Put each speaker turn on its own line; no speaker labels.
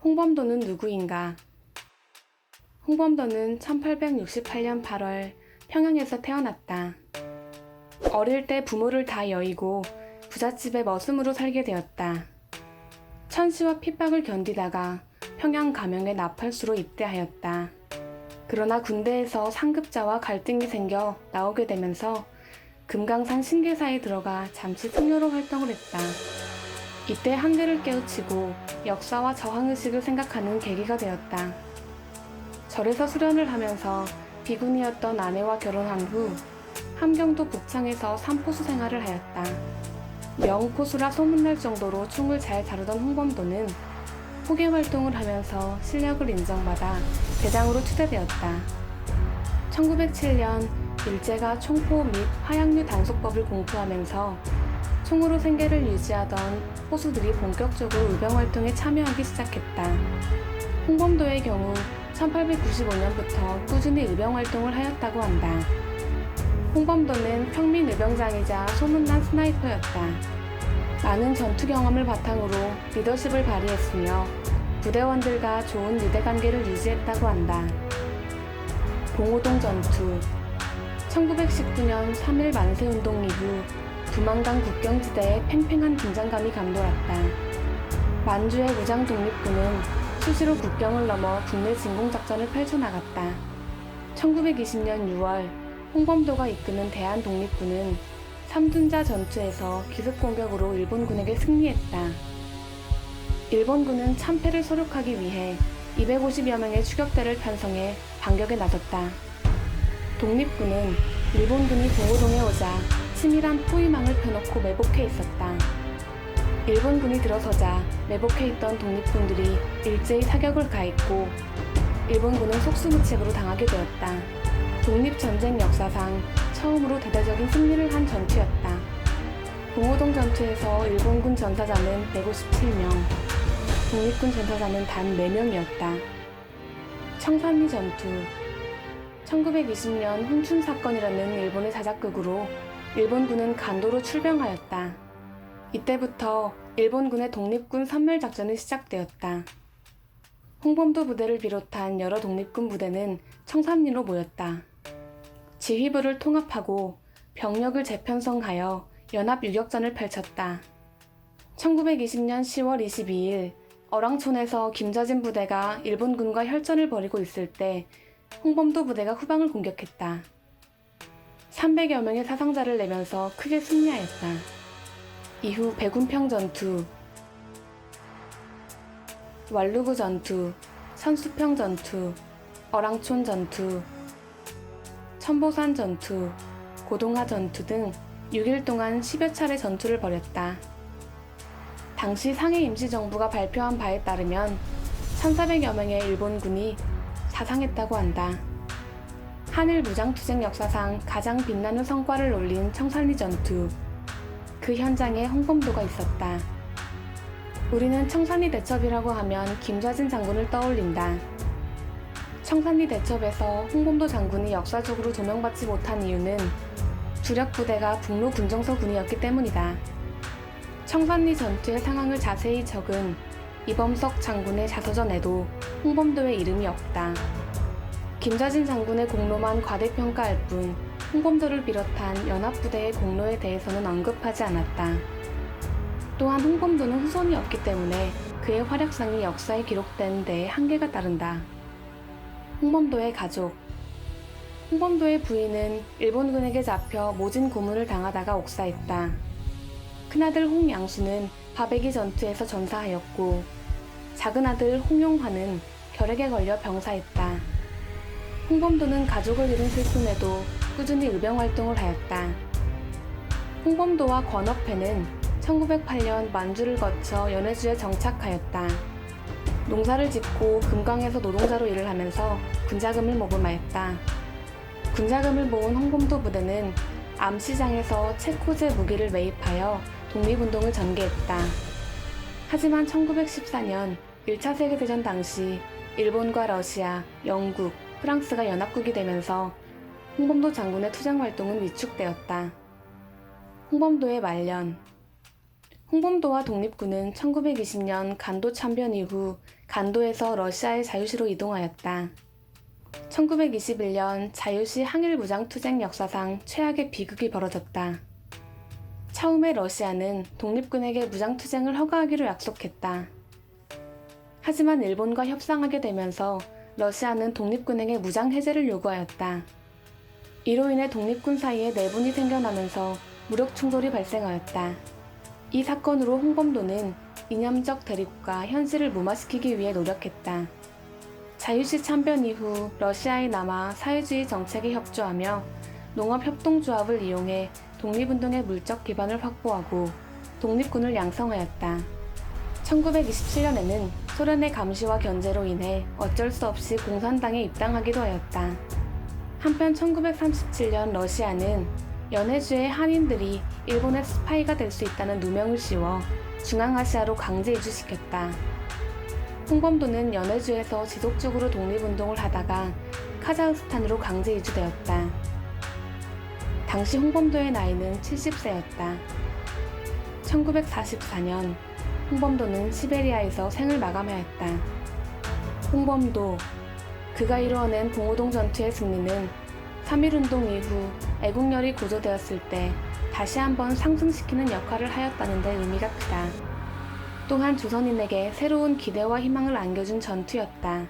홍범도는 누구인가? 홍범도는 1868년 8월 평양에서 태어났다. 어릴 때 부모를 다 여의고 부잣집에 머슴으로 살게 되었다. 천시와 핍박을 견디다가 평양 가명의 나팔수로 입대하였다. 그러나 군대에서 상급자와 갈등이 생겨 나오게 되면서 금강산 신계사에 들어가 잠시 승려로 활동을 했다. 이때 한계를 깨우치고 역사와 저항의식을 생각하는 계기가 되었다. 절에서 수련을 하면서 비군이었던 아내와 결혼한 후 함경도 북창에서 삼포수 생활을 하였다. 명포수라 소문날 정도로 총을 잘 다루던 홍범도는 포계 활동을 하면서 실력을 인정받아 대장으로 추대되었다. 1907년 일제가 총포 및 화약류 단속법을 공포하면서 총으로 생계를 유지하던 포수들이 본격적으로 의병활동에 참여하기 시작했다. 홍범도의 경우 1895년부터 꾸준히 의병활동을 하였다고 한다. 홍범도는 평민 의병장이자 소문난 스나이퍼였다. 많은 전투 경험을 바탕으로 리더십을 발휘했으며 부대원들과 좋은 유대관계를 유지했다고 한다. 봉오동 전투 1919년 3.1 만세운동 이후 두만강 국경지대에 팽팽한 긴장감이 감돌았다. 만주의 무장 독립군은 수시로 국경을 넘어 국내 진공작전을 펼쳐나갔다. 1920년 6월 홍범도가 이끄는 대한독립군은 삼둔자 전투에서 기습공격으로 일본군에게 승리했다. 일본군은 참패를 소록하기 위해 250여 명의 추격대를 편성해 반격에 나섰다. 독립군은 일본군이 봉오동에 오자 치밀한 포위망을 펴놓고 매복해 있었다. 일본군이 들어서자 매복해 있던 독립군들이 일제히 사격을 가했고 일본군은 속수무책으로 당하게 되었다. 독립전쟁 역사상 처음으로 대대적인 승리를 한 전투였다. 봉오동 전투에서 일본군 전사자는 157명, 독립군 전사자는 단 4명이었다. 청산리 전투 1920년 훈춘 사건이라는 일본의 자작극으로 일본군은 간도로 출병하였다. 이때부터 일본군의 독립군 섬멸작전이 시작되었다. 홍범도 부대를 비롯한 여러 독립군 부대는 청산리로 모였다. 지휘부를 통합하고 병력을 재편성하여 연합유격전을 펼쳤다. 1920년 10월 22일 어랑촌에서 김저진 부대가 일본군과 혈전을 벌이고 있을 때 홍범도 부대가 후방을 공격했다. 300여 명의 사상자를 내면서 크게 승리하였다. 이후 백운평 전투, 왈루구 전투, 선수평 전투, 어랑촌 전투, 천보산 전투, 고동하 전투 등 6일 동안 10여 차례 전투를 벌였다. 당시 상해 임시정부가 발표한 바에 따르면 1,400여 명의 일본군이 사상했다고 한다. 한일 무장투쟁 역사상 가장 빛나는 성과를 올린 청산리 전투. 그 현장에 홍범도가 있었다. 우리는 청산리 대첩이라고 하면 김좌진 장군을 떠올린다. 청산리 대첩에서 홍범도 장군이 역사적으로 조명받지 못한 이유는 주력 부대가 북로 군정서군이었기 때문이다. 청산리 전투의 상황을 자세히 적은 이범석 장군의 자서전에도 홍범도의 이름이 없다. 김좌진 장군의 공로만 과대평가할 뿐 홍범도를 비롯한 연합부대의 공로에 대해서는 언급하지 않았다. 또한 홍범도는 후손이 없기 때문에 그의 활약상이 역사에 기록된 데에 한계가 따른다. 홍범도의 가족. 홍범도의 부인은 일본군에게 잡혀 모진 고문을 당하다가 옥사했다. 큰아들 홍양수는 바베기 전투에서 전사하였고 작은아들 홍용화는 결핵에 걸려 병사했다. 홍범도는 가족을 잃은 슬픔에도 꾸준히 의병활동을 하였다. 홍범도와 권업회는 1908년 만주를 거쳐 연해주에 정착하였다. 농사를 짓고 금강에서 노동자로 일을 하면서 군자금을 모금하였다. 군자금을 모은 홍범도 부대는 암시장에서 체코제 무기를 매입하여 독립운동을 전개했다. 하지만 1914년 1차 세계대전 당시 일본과 러시아, 영국, 프랑스가 연합국이 되면서 홍범도 장군의 투쟁활동은 위축되었다. 홍범도의 말년. 홍범도와 독립군은 1920년 간도 참변 이후 간도에서 러시아의 자유시로 이동하였다. 1921년 자유시 항일 무장투쟁 역사상 최악의 비극이 벌어졌다. 처음에 러시아는 독립군에게 무장투쟁을 허가하기로 약속했다. 하지만 일본과 협상하게 되면서 러시아는 독립군에게 무장해제를 요구하였다. 이로 인해 독립군 사이에 내분이 생겨나면서 무력 충돌이 발생하였다. 이 사건으로 홍범도는 이념적 대립과 현실을 무마시키기 위해 노력했다. 자유시 참변 이후 러시아에 남아 사회주의 정책에 협조하며 농업협동조합을 이용해 독립운동의 물적 기반을 확보하고 독립군을 양성하였다. 1927년에는 소련의 감시와 견제로 인해 어쩔 수 없이 공산당에 입당하기도 하였다. 한편 1937년 러시아는 연해주의 한인들이 일본의 스파이가 될 수 있다는 누명을 씌워 중앙아시아로 강제 이주시켰다. 홍범도는 연해주에서 지속적으로 독립운동을 하다가 카자흐스탄으로 강제 이주되었다. 당시 홍범도의 나이는 70세였다. 1944년 홍범도는 시베리아에서 생을 마감하였다. 홍범도, 그가 이루어낸 봉오동 전투의 승리는 3.1운동 이후 애국열이 고조되었을 때 다시 한번 상승시키는 역할을 하였다는 데 의미가 크다. 또한 조선인에게 새로운 기대와 희망을 안겨준 전투였다.